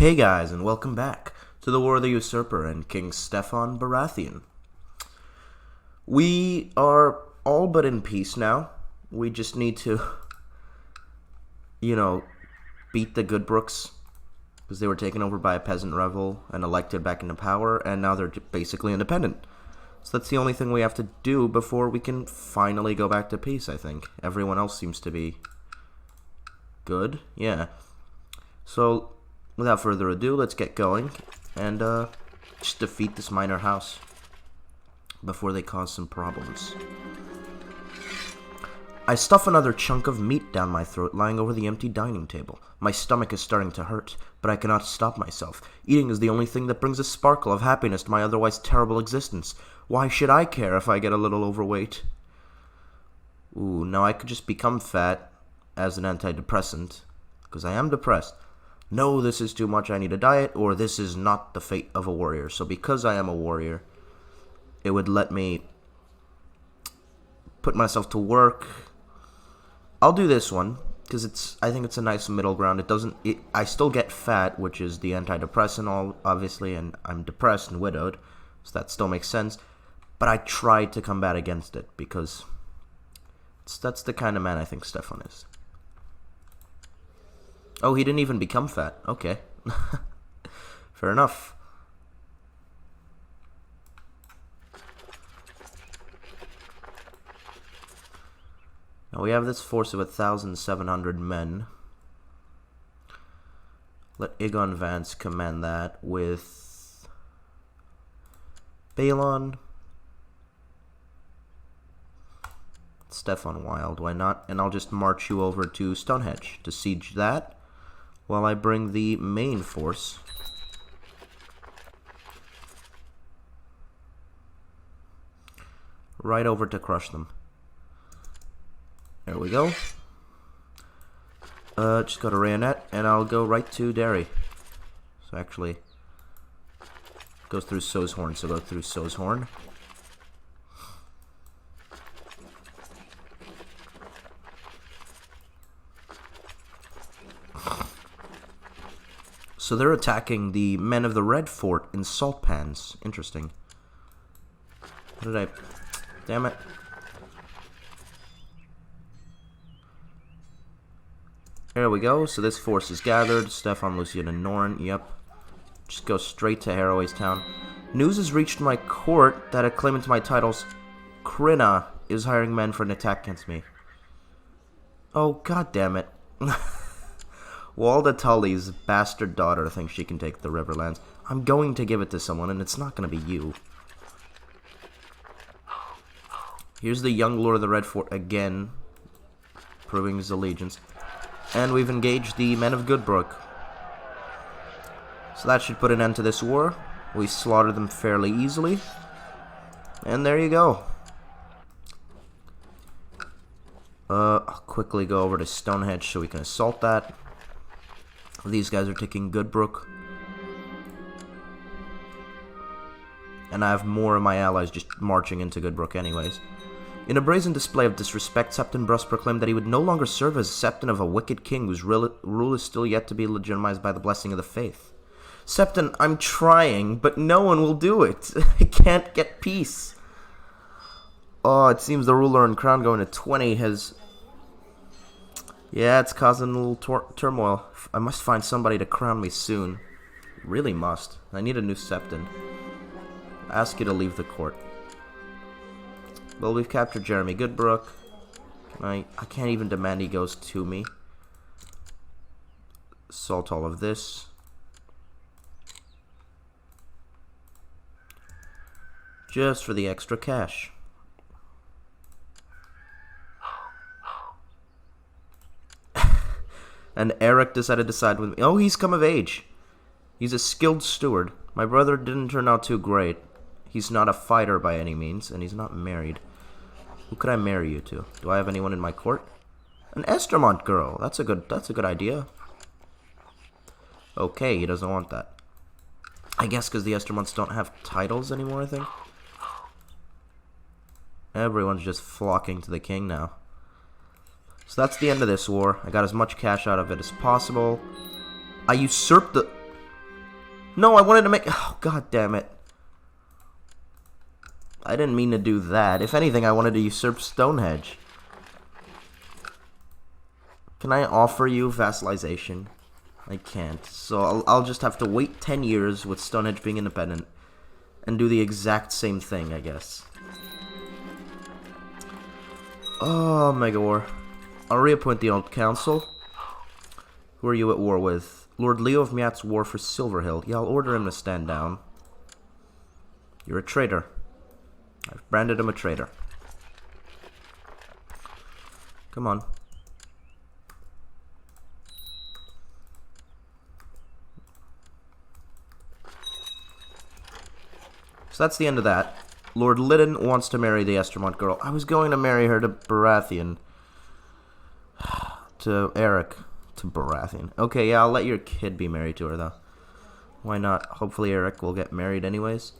Hey guys, and welcome back to the War of the Usurper and King Stefan Baratheon. We are all but in peace now. We just need to, beat the Goodbrooks, because they were taken over by a peasant rebel and elected back into power, and now they're basically independent. So that's the only thing we have to do before we can finally go back to peace, I think. Everyone else seems to be good. Yeah. So without further ado, let's get going and just defeat this minor house before they cause some problems. I stuff another chunk of meat down my throat lying over the empty dining table. My stomach is starting to hurt, but I cannot stop myself. Eating is the only thing that brings a sparkle of happiness to my otherwise terrible existence. Why should I care if I get a little overweight? Ooh, now I could just become fat as an antidepressant, because I am depressed. No, this is too much, I need a diet, or this is not the fate of a warrior. So because I am a warrior, it would let me put myself to work. I'll do this one, because I think it's a nice middle ground. I still get fat, which is the antidepressant, obviously, and I'm depressed and widowed, so that still makes sense. But I try to combat against it, because that's the kind of man I think Stefan is. Oh, he didn't even become fat. Okay. Fair enough. Now we have this force of 1,700 men. Let Aegon Vance command that with Balon, Stefan Wild, why not? And I'll just march you over to Stonehenge to siege that, while I bring the main force right over to crush them. There we go. Just go to Rhaegar, and I'll go right to Derry. So actually, goes through Sozhorn, so go through Sozhorn. So they're attacking the men of the Red Fort in salt pans. Interesting. What did I... Damn it. There we go. So this force is gathered. Stefan, Lucian, and Norn. Yep. Just go straight to Harroway's town. News has reached my court that a claimant to my titles, Krina, is hiring men for an attack against me. Oh, god damn it. Walda Tully's bastard daughter thinks she can take the Riverlands. I'm going to give it to someone, and it's not going to be you. Here's the young Lord of the Red Fort again, proving his allegiance. And we've engaged the men of Goodbrook. So that should put an end to this war. We slaughtered them fairly easily. And there you go. I'll quickly go over to Stonehenge so we can assault that. These guys are taking Goodbrook. And I have more of my allies just marching into Goodbrook anyways. In a brazen display of disrespect, Septon Bruss proclaimed that he would no longer serve as Septon of a wicked king whose rule is still yet to be legitimized by the blessing of the faith. Septon, I'm trying, but no one will do it. I can't get peace. Oh, it seems the ruler and crown going to 20 has... Yeah, it's causing a little turmoil. I must find somebody to crown me soon. Really must. I need a new Septon. I ask you to leave the court. Well, we've captured Jeremy Goodbrook. I can't even demand he goes to me. Assault all of this. Just for the extra cash. And Eric decided to side with me. Oh, he's come of age. He's a skilled steward. My brother didn't turn out too great. He's not a fighter by any means, and he's not married. Who could I marry you to? Do I have anyone in my court? An Estermont girl. That's a good idea. Okay, he doesn't want that. I guess because the Estermonts don't have titles anymore, I think. Everyone's just flocking to the king now. So that's the end of this war. I got as much cash out of it as possible. I usurped the... No, I wanted to make... Oh, god damn it. I didn't mean to do that. If anything, I wanted to usurp Stonehenge. Can I offer you vassalization? I can't. So I'll just have to wait 10 years with Stonehenge being independent and do the exact same thing, I guess. Oh, Mega War. I'll reappoint the old council. Who are you at war with? Lord Leo of Miat's war for Silverhill. Yeah, I'll order him to stand down. You're a traitor. I've branded him a traitor. Come on. So that's the end of that. Lord Lyddon wants to marry the Estermont girl. I was going to marry her to Baratheon. To Eric. To Baratheon. Okay, yeah, I'll let your kid be married to her, though. Why not? Hopefully Eric will get married anyways.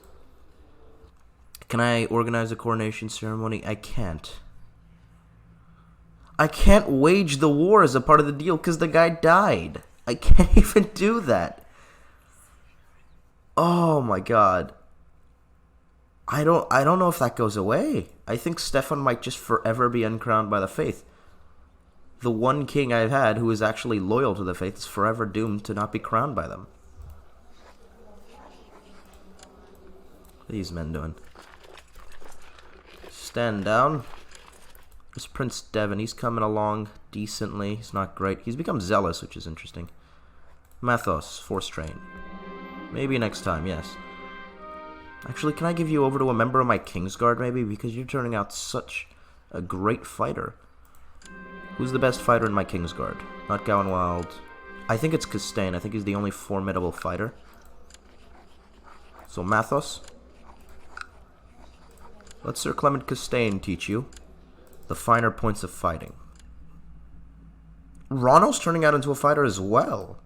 Can I organize a coronation ceremony? I can't. I can't wage the war as a part of the deal because the guy died. I can't even do that. Oh my god. I don't know if that goes away. I think Stefan might just forever be uncrowned by the faith. The one king I've had who is actually loyal to the faith is forever doomed to not be crowned by them. What are these men doing? Stand down. There's Prince Devon. He's coming along decently. He's not great. He's become zealous, which is interesting. Mathos, force train. Maybe next time, yes. Actually, can I give you over to a member of my Kingsguard, maybe? Because you're turning out such a great fighter. Who's the best fighter in my Kingsguard? Not Gowan Wild. I think it's Castaigne. I think he's the only formidable fighter. So, Mathos. Let Sir Clement Castaigne teach you the finer points of fighting. Ronald's turning out into a fighter as well.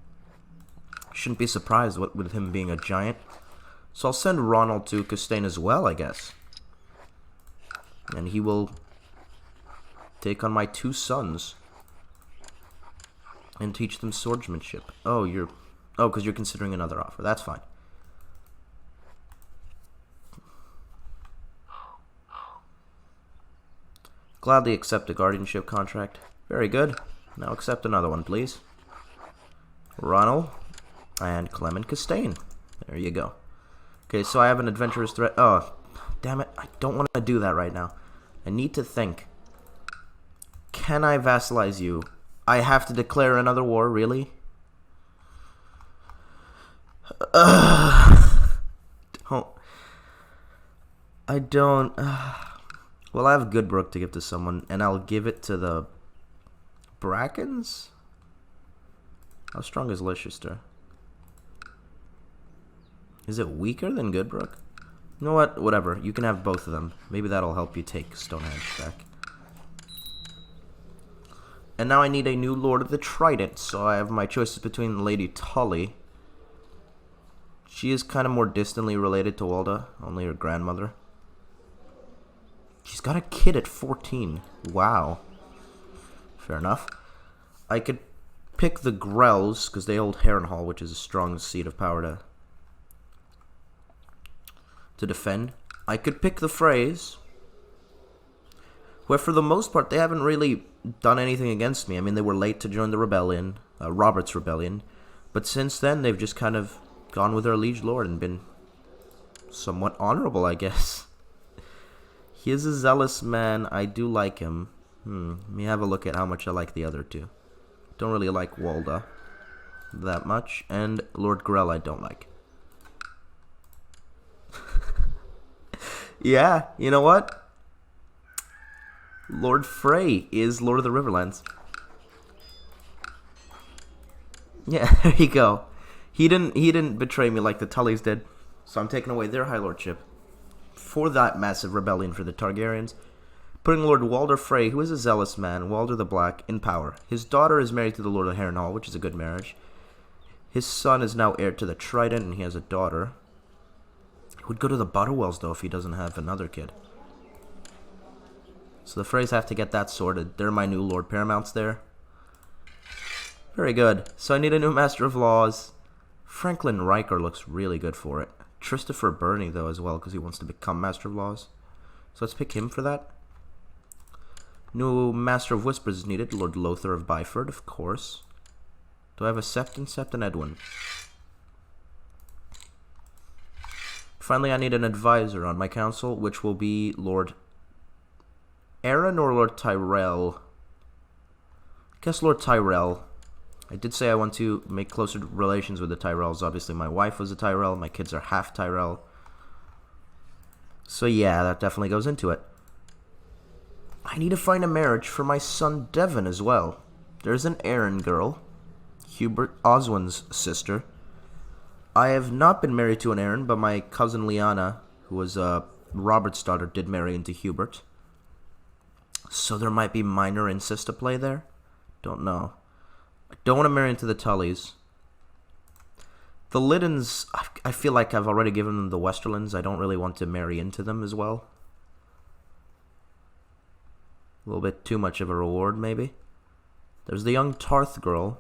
Shouldn't be surprised with him being a giant. So I'll send Ronald to Castaigne as well, I guess. And he will take on my two sons and teach them swordsmanship. Oh, because you're considering another offer. That's fine. Gladly accept a guardianship contract. Very good. Now accept another one, please. Ronald and Clement Castaigne. There you go. Okay, so I have an adventurous threat. Oh, damn it. I don't want to do that right now. I need to think. Can I vassalize you? I have to declare another war, really? Don't. I don't. Well, I have Goodbrook to give to someone, and I'll give it to the Brackens? How strong is Leicester? Is it weaker than Goodbrook? You know what? Whatever. You can have both of them. Maybe that'll help you take Stonehenge back. And now I need a new Lord of the Trident, so I have my choices between Lady Tully. She is kind of more distantly related to Walda, only her grandmother. She's got a kid at 14. Wow. Fair enough. I could pick the Grells, because they hold Harrenhal, which is a strong seat of power to defend. I could pick the Freys, where for the most part they haven't really done anything against me. I mean, they were late to join the rebellion, Robert's rebellion, but since then they've just kind of gone with their liege lord and been somewhat honorable, I guess. He is a zealous man. I do like him. Let me have a look at how much I like the other two. Don't really like Walda that much, and Lord Grell I don't like. Yeah, you know what? Lord Frey is Lord of the Riverlands. Yeah, there you go. He didn't betray me like the Tullys did, so I'm taking away their High Lordship for that massive rebellion for the Targaryens, putting Lord Walder Frey, who is a zealous man, Walder the Black, in power. His daughter is married to the Lord of Harrenhal, which is a good marriage. His son is now heir to the Trident, and he has a daughter. He would go to the Butterwells, though, if he doesn't have another kid. So the Freys have to get that sorted. They're my new Lord Paramounts there. Very good. So I need a new Master of Laws Franklin Riker looks really good for it. Christopher Burney, though, as well, because he wants to become Master of Laws. So let's pick him for that. New Master of Whispers is needed. Lord Lothar of Byford, of course. Do I have a Septon? Septon Edwin. Finally, I need an advisor on my council, which will be Lord Aaron or Lord Tyrell. I guess Lord Tyrell. I did say I want to make closer relations with the Tyrells. Obviously, my wife was a Tyrell. My kids are half Tyrell. So yeah, that definitely goes into it. I need to find a marriage for my son Devon as well. There's an Aaron girl. Hubert Oswin's sister. I have not been married to an Aaron, but my cousin Lyanna, who was Robert's daughter, did marry into Hubert. So there might be minor incest to play there. Don't know. I don't want to marry into the Tullys. The Liddens, I feel like I've already given them the Westerlands. I don't really want to marry into them as well. A little bit too much of a reward, maybe. There's the young Tarth girl.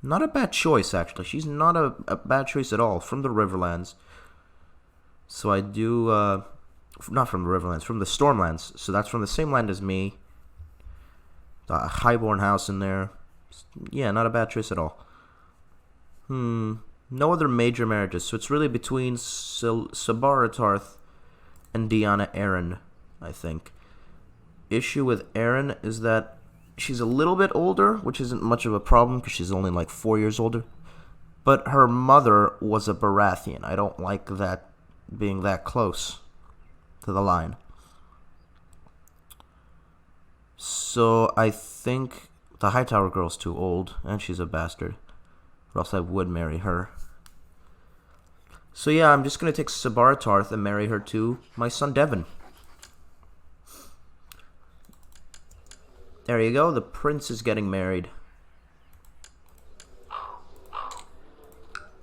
Not a bad choice, actually. She's not a bad choice at all. From the Riverlands. So I do... not from the Riverlands, from the Stormlands. So that's from the same land as me. The Highborn house in there. Yeah, not a bad choice at all. No other major marriages. So it's really between Sabara Tarth and Deanna Aaron, I think. Issue with Aaron is that she's a little bit older, which isn't much of a problem because she's only like 4 years older. But her mother was a Baratheon. I don't like that being that close to the line. So I think the Hightower girl's too old, and she's a bastard. Or else I would marry her. So yeah, I'm just going to take Sabara Tarth and marry her to my son Devon. There you go, the prince is getting married.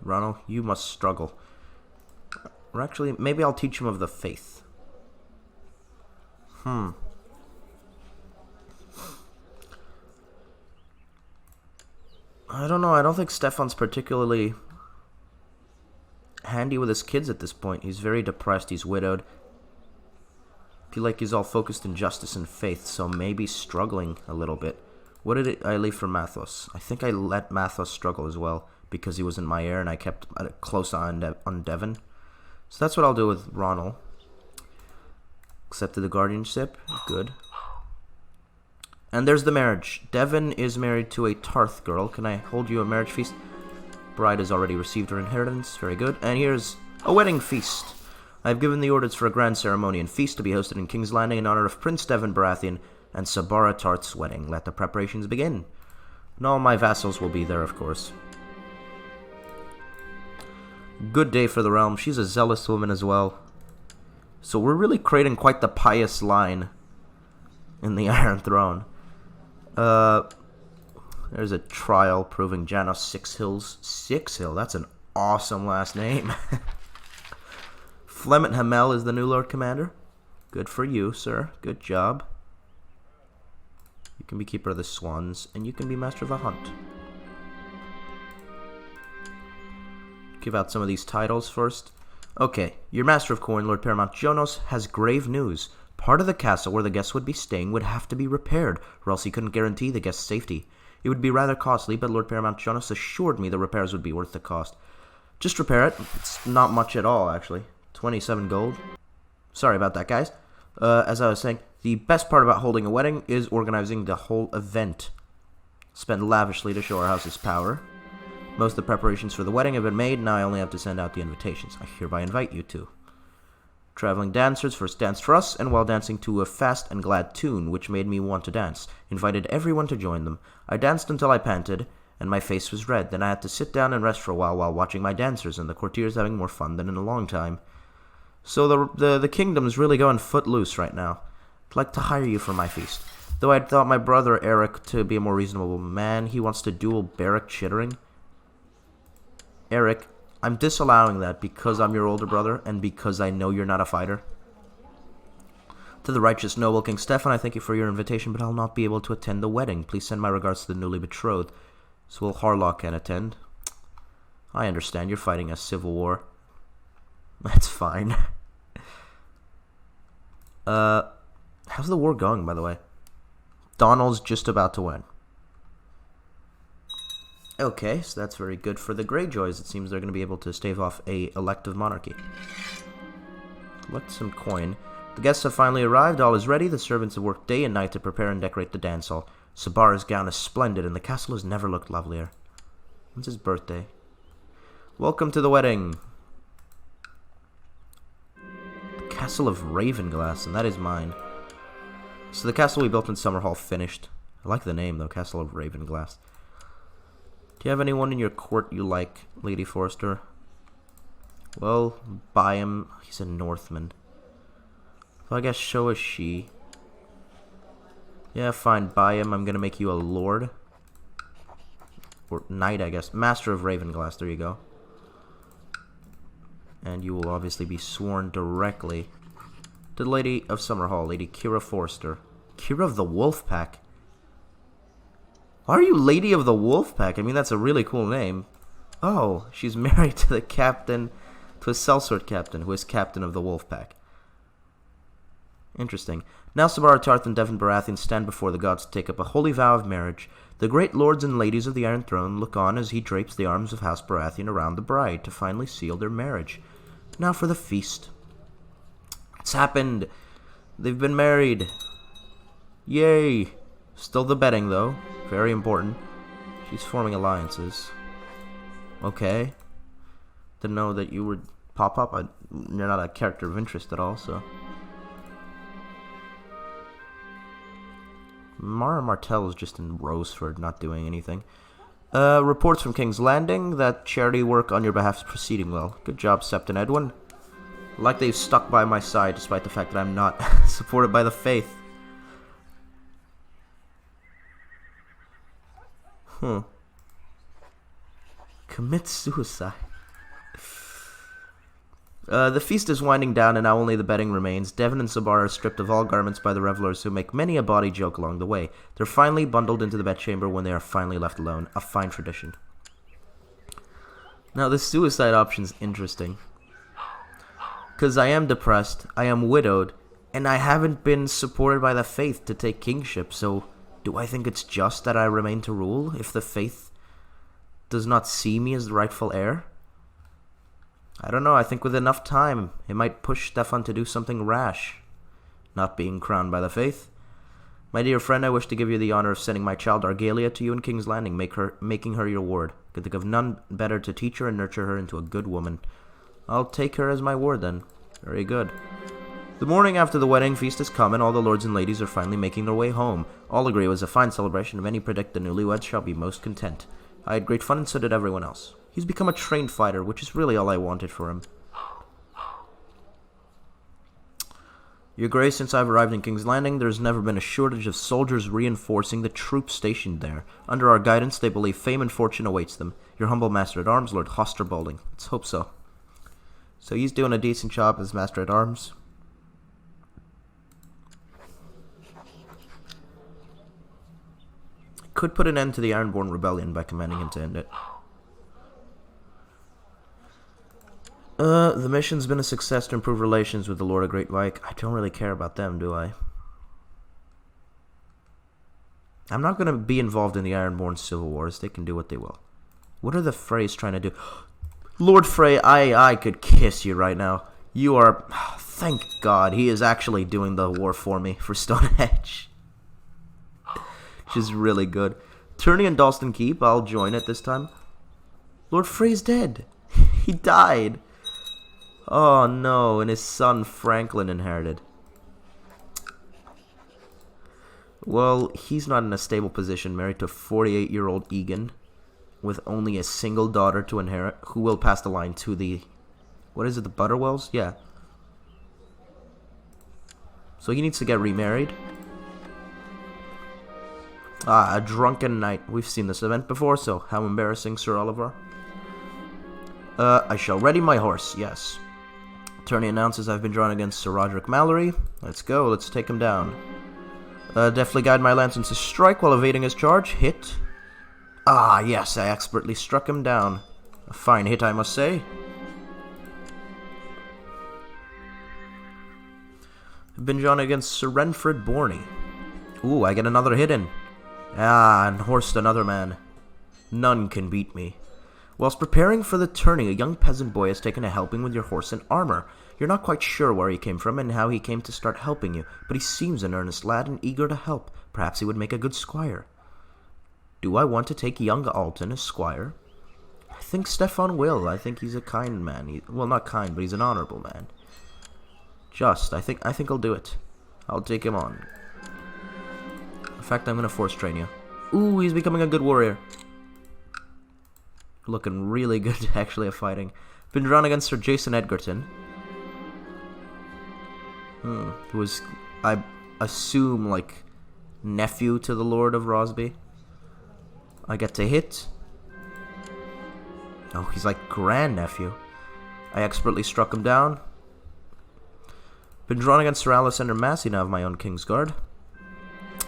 Ronald, you must struggle. Or actually, maybe I'll teach him of the faith. I don't know, I don't think Stefan's particularly handy with his kids at this point. He's very depressed, he's widowed. I feel like he's all focused in justice and faith, so maybe struggling a little bit. What did I leave for Mathos? I think I let Mathos struggle as well, because he was in my heir and I kept a close eye on Devon. So that's what I'll do with Ronald. Accepted the guardianship. Good. And there's the marriage. Devon is married to a Tarth girl. Can I hold you a marriage feast? Bride has already received her inheritance. Very good. And here's a wedding feast. I have given the orders for a grand ceremony and feast to be hosted in King's Landing in honor of Prince Devon Baratheon and Sabara Tarth's wedding. Let the preparations begin. And all my vassals will be there, of course. Good day for the realm. She's a zealous woman as well. So we're really creating quite the pious line in the Iron Throne. There's a trial proving Janos Sixhill's... Sixhill? That's an awesome last name. Flemont Hamel is the new Lord Commander. Good for you, sir. Good job. You can be Keeper of the Swans, and you can be Master of the Hunt. Give out some of these titles first. Okay, your Master of Coin, Lord Paramount Jonos, has grave news. Part of the castle where the guests would be staying would have to be repaired, or else he couldn't guarantee the guests' safety. It would be rather costly, but Lord Paramount Jonas assured me the repairs would be worth the cost. Just repair it. It's not much at all, actually. 27 gold. Sorry about that, guys. As I was saying, the best part about holding a wedding is organizing the whole event. Spend lavishly to show our house's power. Most of the preparations for the wedding have been made, now I only have to send out the invitations. I hereby invite you to. Traveling dancers first danced for us, and while dancing to a fast and glad tune, which made me want to dance, invited everyone to join them. I danced until I panted, and my face was red. Then I had to sit down and rest for a while watching my dancers and the courtiers having more fun than in a long time. So the kingdom's really going footloose right now. I'd like to hire you for my feast. Though I'd thought my brother Eric to be a more reasonable man, he wants to duel Beric Chittering. Eric, I'm disallowing that because I'm your older brother and because I know you're not a fighter. To the righteous noble King Stefan, I thank you for your invitation, but I'll not be able to attend the wedding. Please send my regards to the newly betrothed. So will Harlock can attend. I understand, you're fighting a civil war. That's fine. How's the war going, by the way? Donald's just about to win. Okay, so that's very good for the Greyjoys. It seems they're going to be able to stave off a elective monarchy. Collect some coin. The guests have finally arrived. All is ready. The servants have worked day and night to prepare and decorate the dance hall. Sabara's gown is splendid, and the castle has never looked lovelier. When's his birthday? Welcome to the wedding. The Castle of Ravenglass, and that is mine. So the castle we built in Summerhall finished. I like the name, though, Castle of Ravenglass. Do you have anyone in your court you like, Lady Forrester? Well, buy him. He's a Northman. So I guess show a she. Yeah, fine, buy him. I'm gonna make you a lord. Or knight, I guess. Master of Ravenglass, there you go. And you will obviously be sworn directly to the Lady of Summerhall, Lady Kira Forrester. Kira of the Wolfpack? Why are you Lady of the Wolfpack? I mean, that's a really cool name. Oh, she's married to the captain, to a sellsword captain, who is captain of the Wolfpack. Interesting. Now Sabara, Tarth, and Devon Baratheon stand before the gods to take up a holy vow of marriage. The great lords and ladies of the Iron Throne look on as he drapes the arms of House Baratheon around the bride to finally seal their marriage. Now for the feast. It's happened. They've been married. Yay. Still the betting, though. Very important. She's forming alliances. Okay. Didn't know that you would pop up. You're not a character of interest at all, so. Mara Martell is just in Roseford, not doing anything. Reports from King's Landing that charity work on your behalf is proceeding well. Good job, Septon Edwin. Like they've stuck by my side despite the fact that I'm not supported by the faith. Commit suicide. The feast is winding down, and now only the betting remains. Devon and Sabara are stripped of all garments by the revelers, who make many a bawdy joke along the way. They're finally bundled into the bedchamber when they are finally left alone. A fine tradition. Now, the suicide option's interesting. Because I am depressed, I am widowed, and I haven't been supported by the faith to take kingship, so do I think it's just that I remain to rule if the faith does not see me as the rightful heir? I don't know, I think with enough time, it might push Stefan to do something rash, not being crowned by the faith. My dear friend, I wish to give you the honor of sending my child Argalia to you in King's Landing, making her your ward. I could think of none better to teach her and nurture her into a good woman. I'll take her as my ward then. Very good. The morning after the wedding feast has come, and all the lords and ladies are finally making their way home. All agree it was a fine celebration, and many predict the newlyweds shall be most content. I had great fun, and so did everyone else. He's become a trained fighter, which is really all I wanted for him. Your Grace, since I've arrived in King's Landing, there's never been a shortage of soldiers reinforcing the troops stationed there. Under our guidance, they believe fame and fortune awaits them. Your humble Master-at-Arms, Lord Hoster Balding. Let's hope so. So he's doing a decent job as Master-at-Arms. Could put an end to the Ironborn Rebellion by commanding him to end it. The mission's been a success to improve relations with the Lord of Great Vyke. I don't really care about them, do I? I'm not going to be involved in the Ironborn Civil Wars. They can do what they will. What are the Freys trying to do? Lord Frey, I could kiss you right now. You are... Thank God, he is actually doing the war for me, for Stonehenge. Which is really good. Tourney and Dalston Keep, I'll join it this time. Lord Frey's dead. He died. Oh no, and his son Franklin inherited. Well, he's not in a stable position, married to 48-year-old Egan, with only a single daughter to inherit, who will pass the line to the... What is it, the Butterwells? Yeah. So he needs to get remarried. Ah, a drunken knight. We've seen this event before, so how embarrassing, Sir Oliver. I shall ready my horse, yes. Attorney announces I've been drawn against Sir Roderick Mallory. Let's go, let's take him down. Deftly guide my lance into strike while evading his charge. Hit. Ah, yes, I expertly struck him down. A fine hit, I must say. Binge on against Sir Renfred Borney. Ooh, I get another hit in. Ah, and horsed another man. None can beat me. Whilst preparing for the tourney, a young peasant boy has taken a helping with your horse and armor. You're not quite sure where he came from and how he came to start helping you, but he seems an earnest lad and eager to help. Perhaps he would make a good squire. Do I want to take young Alton as squire? I think Stefan will. I think he's a kind man. Well, not kind, but he's an honorable man. I think I'll do it. I'll take him on. In fact, I'm gonna force train you. Ooh, he's becoming a good warrior. Looking really good, actually, at fighting. Been drawn against Sir Jason Edgerton. Who was, I assume, like, nephew to the Lord of Rosby. I get to hit. Oh, he's like grandnephew. I expertly struck him down. Been drawn against Sir Alexander Massey now of my own Kingsguard.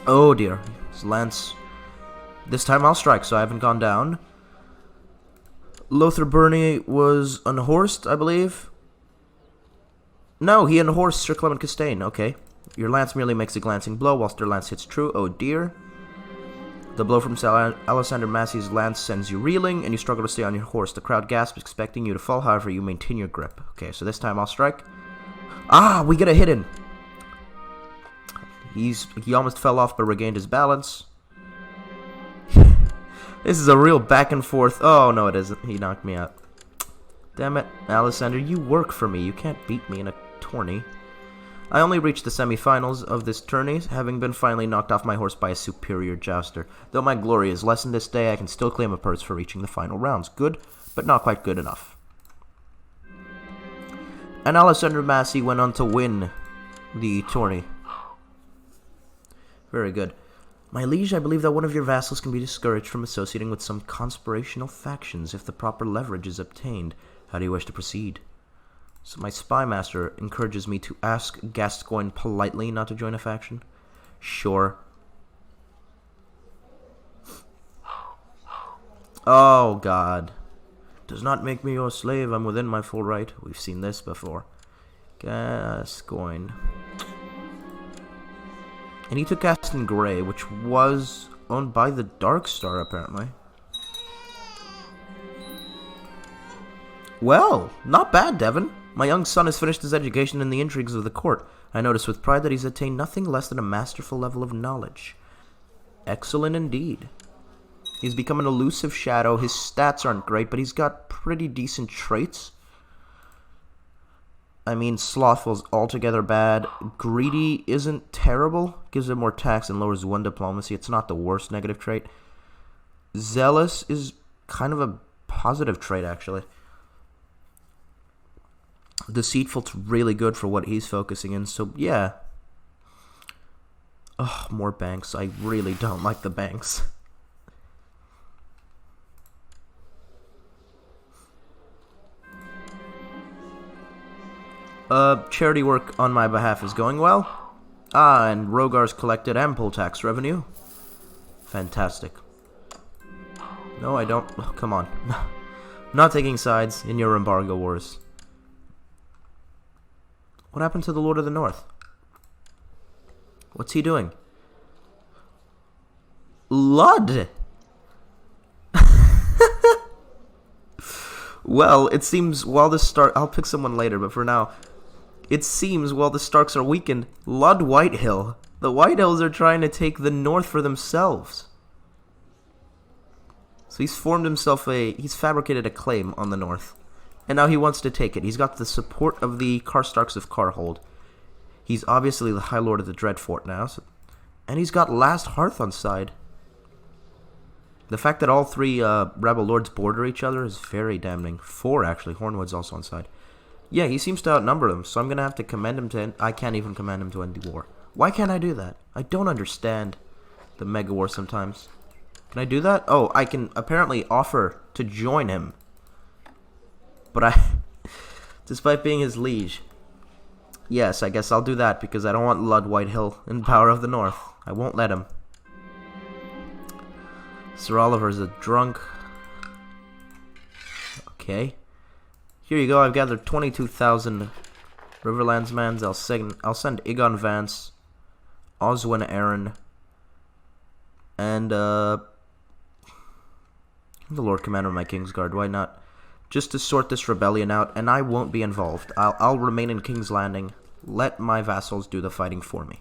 Oh dear. His lance. This time I'll strike, so I haven't gone down. Lothar Burney was unhorsed, I believe. No, he unhorsed Sir Clement Castaigne. Okay. Your lance merely makes a glancing blow whilst your lance hits true. Oh dear. The blow from Sir Alexander Massey's lance sends you reeling, and you struggle to stay on your horse. The crowd gasps, expecting you to fall. However, you maintain your grip. Okay, so this time I'll strike. Ah, we get a hit in. He almost fell off, but regained his balance. This is a real back and forth. Oh, no, it isn't. He knocked me out. Damn it, Alexander, you work for me. You can't beat me in a tourney. I only reached the semi-finals of this tourney, having been finally knocked off my horse by a superior jouster. Though my glory is lessened this day, I can still claim a purse for reaching the final rounds. Good, but not quite good enough. And Alexander Massey went on to win the tourney. Very good. My liege, I believe that one of your vassals can be discouraged from associating with some conspirational factions if the proper leverage is obtained. How do you wish to proceed? So my spy master encourages me to ask Gascoigne politely not to join a faction. Sure. Oh, God. Does not make me your slave. I'm within my full right. We've seen this before. Gascoigne. And he took Aston Grey, which was owned by the Dark Star, apparently. Well, not bad, Devon. My young son has finished his education in the intrigues of the court. I notice with pride that he's attained nothing less than a masterful level of knowledge. Excellent indeed. He's become an elusive shadow. His stats aren't great, but he's got pretty decent traits. I mean, slothful's altogether bad. Greedy isn't terrible. Gives him more tax and lowers 1 diplomacy. It's not the worst negative trait. Zealous is kind of a positive trait, actually. Deceitful's really good for what he's focusing in, so yeah. Ugh, more banks. I really don't like the banks. Charity work on my behalf is going well. Ah, and Rhaegars collected ample tax revenue. Fantastic. No, I don't. Oh, come on. Not taking sides in your embargo wars. What happened to the Lord of the North? What's he doing? Lud! Well, it seems while the Stark... I'll pick someone later, but for now... It seems while the Starks are weakened, Lud Whitehill. The Whitehills are trying to take the North for themselves. So he's formed himself he's fabricated a claim on the North. And now he wants to take it. He's got the support of the Karstarks of Karhold. He's obviously the High Lord of the Dreadfort now. And he's got Last Hearth on side. The fact that all 3 rebel lords border each other is very damning. 4, actually. Hornwood's also on side. Yeah, he seems to outnumber them, so I'm going to have to commend him to end... I can't even command him to end the war. Why can't I do that? I don't understand the Mega War sometimes. Can I do that? Oh, I can apparently offer to join him. But I... despite being his liege. Yes, I guess I'll do that, because I don't want Lud Whitehill in Power of the North. I won't let him. Sir Oliver's a drunk. Okay. Here you go. I've gathered 22,000 Riverlandsmans. I'll send Aegon Vance, Oswin Arryn, and the Lord Commander of my Kingsguard. Why not? Just to sort this rebellion out, and I won't be involved. I'll remain in King's Landing. Let my vassals do the fighting for me.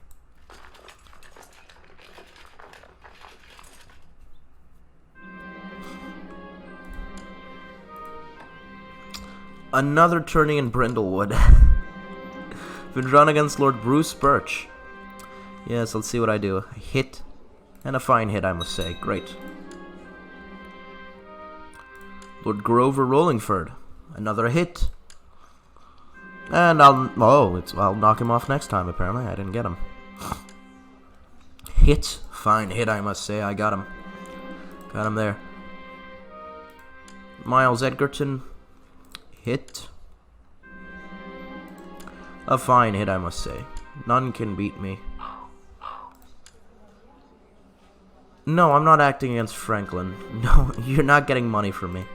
Another tourney in Brindlewood. Been drawn against Lord Bruce Birch. Yes, let's see what I do. A hit. And a fine hit, I must say. Great. Lord Grover Rollingford. Another hit. And I'll knock him off next time, apparently. I didn't get him. Hit. Fine hit, I must say. I got him. Got him there. Miles Edgerton. Hit. A fine hit, I must say. None can beat me. No, I'm not acting against Franklin. No, you're not getting money from me.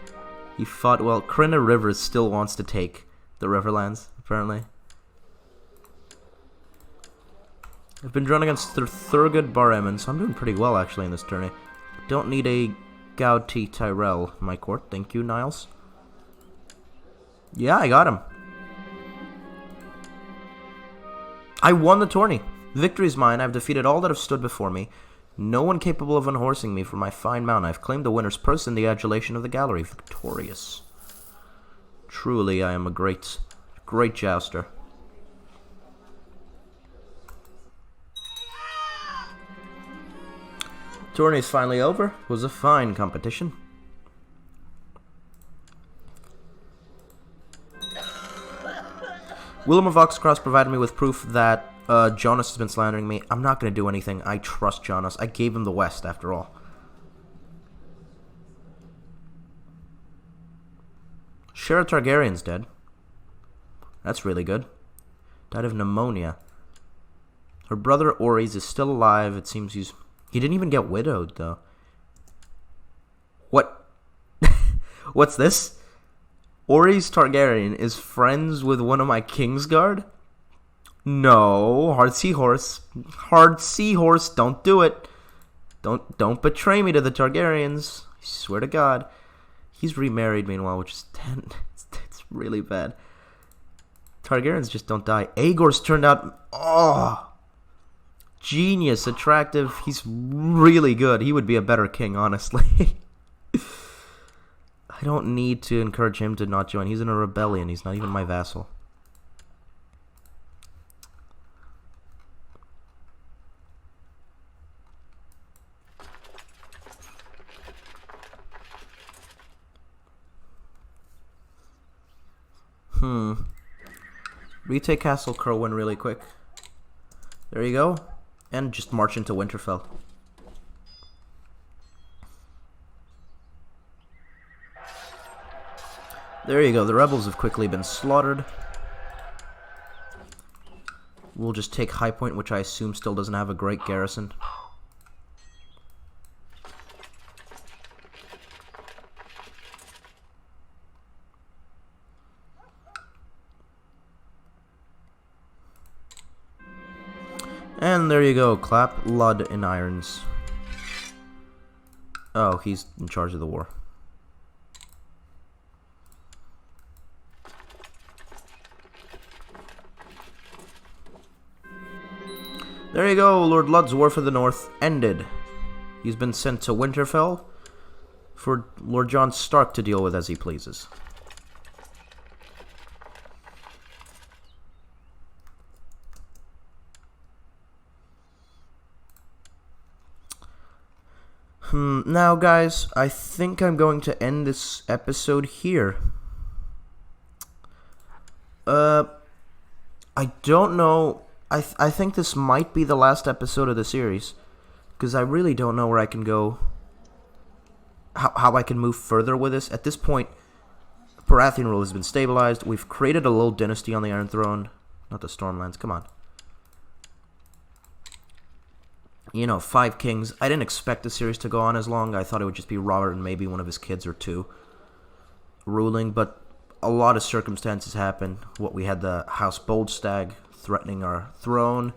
He fought well. Crinna Rivers still wants to take the Riverlands, apparently. I've been drawn against Thurgood Barremon, so I'm doing pretty well, actually, in this tourney. Don't need a Gouty Tyrell in my court. Thank you, Niles. Yeah, I got him. I won the tourney. Victory is mine. I've defeated all that have stood before me. No one capable of unhorsing me from my fine mount. I've claimed the winner's purse and the adulation of the gallery. Victorious. Truly, I am a great jouster. Tourney is finally over. It was a fine competition. Willem of Oxcross provided me with proof that Jonas has been slandering me. I'm not going to do anything. I trust Jonas. I gave him the West, after all. Shara Targaryen's dead. That's really good. Died of pneumonia. Her brother Orys is still alive. It seems he didn't even get widowed, though. What? What's this? Orys Targaryen is friends with one of my Kingsguard? No, Hard Seahorse. Hard Seahorse, don't do it. Don't betray me to the Targaryens. I swear to God. He's remarried, meanwhile, which is it's really bad. Targaryens just don't die. Aegor's turned out... Oh! Genius, attractive. He's really good. He would be a better king, honestly. I don't need to encourage him to not join. He's in a rebellion. He's not even my vassal. Retake Castle Kerwin really quick. There you go. And just march into Winterfell. There you go. The rebels have quickly been slaughtered. We'll just take High Point, which I assume still doesn't have a great garrison. And there you go, Clap Ludd in irons. Oh, he's in charge of the war. There you go, Lord Ludd's War for the North ended. He's been sent to Winterfell for Lord John Stark to deal with as he pleases. Now, guys, I think I'm going to end this episode here. I don't know. I think this might be the last episode of the series, because I really don't know where I can go, how I can move further with this. At this point, Baratheon rule has been stabilized. We've created a little dynasty on the Iron Throne. Not the Stormlands, come on. You know, 5 kings. I didn't expect the series to go on as long. I thought it would just be Robert and maybe one of his kids or 2. ruling, but a lot of circumstances happened. We had the House Boldstag threatening our throne.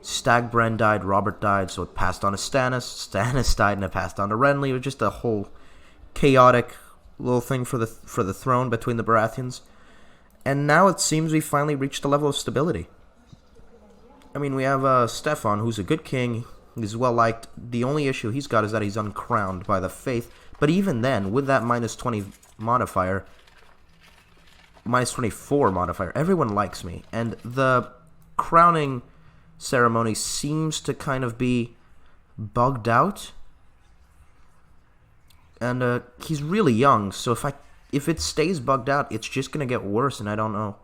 Stagbren died, Robert died, so it passed on to Stannis. Stannis died and it passed on to Renly. It was just a whole chaotic little thing for the throne between the Baratheons. And now it seems we finally reached a level of stability. I mean, we have Stefan, who's a good king. He's well liked. The only issue he's got is that he's uncrowned by the faith. But even then, with that minus 20 modifier, minus 24 modifier, everyone likes me. And the crowning ceremony seems to kind of be bugged out. And he's really young, so if it stays bugged out, it's just going to get worse, and I don't know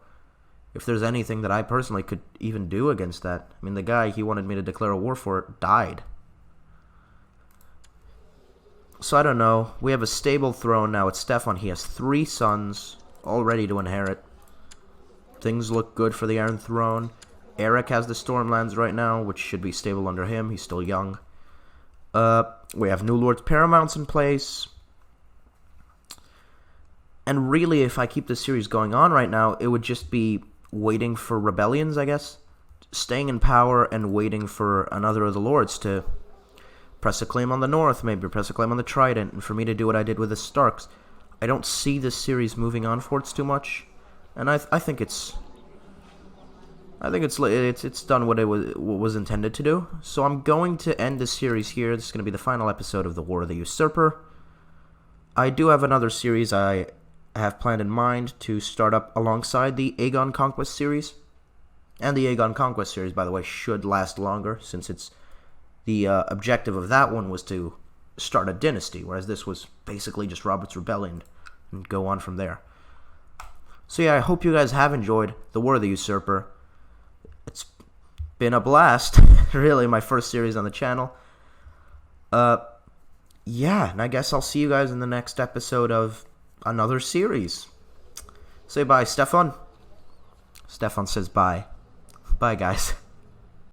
if there's anything that I personally could even do against that. I mean, the guy he wanted me to declare a war for died. So I don't know. We have a stable throne now. It's Stefan. He has 3 sons, all ready to inherit. Things look good for the Iron Throne. Eric has the Stormlands right now, which should be stable under him. He's still young. We have New Lord's Paramounts in place. And really, if I keep this series going on right now, it would just be waiting for rebellions, I guess. Staying in power and waiting for another of the lords to press a claim on the North, maybe press a claim on the Trident, and for me to do what I did with the Starks. I don't see this series moving on forwards too much, and I think it's done what it was intended to do. So I'm going to end this series here. This is going to be the final episode of the War of the Usurper. I do have another series I have planned in mind to start up alongside the Aegon Conquest series. And the Aegon Conquest series, by the way, should last longer, since it's the objective of that one was to start a dynasty, whereas this was basically just Robert's Rebellion and go on from there. So yeah, I hope you guys have enjoyed the War of the Usurper. It's been a blast. Really, my first series on the channel. Yeah, and I guess I'll see you guys in the next episode of another series. Say bye, Stefan. Stefan says bye. Bye, guys.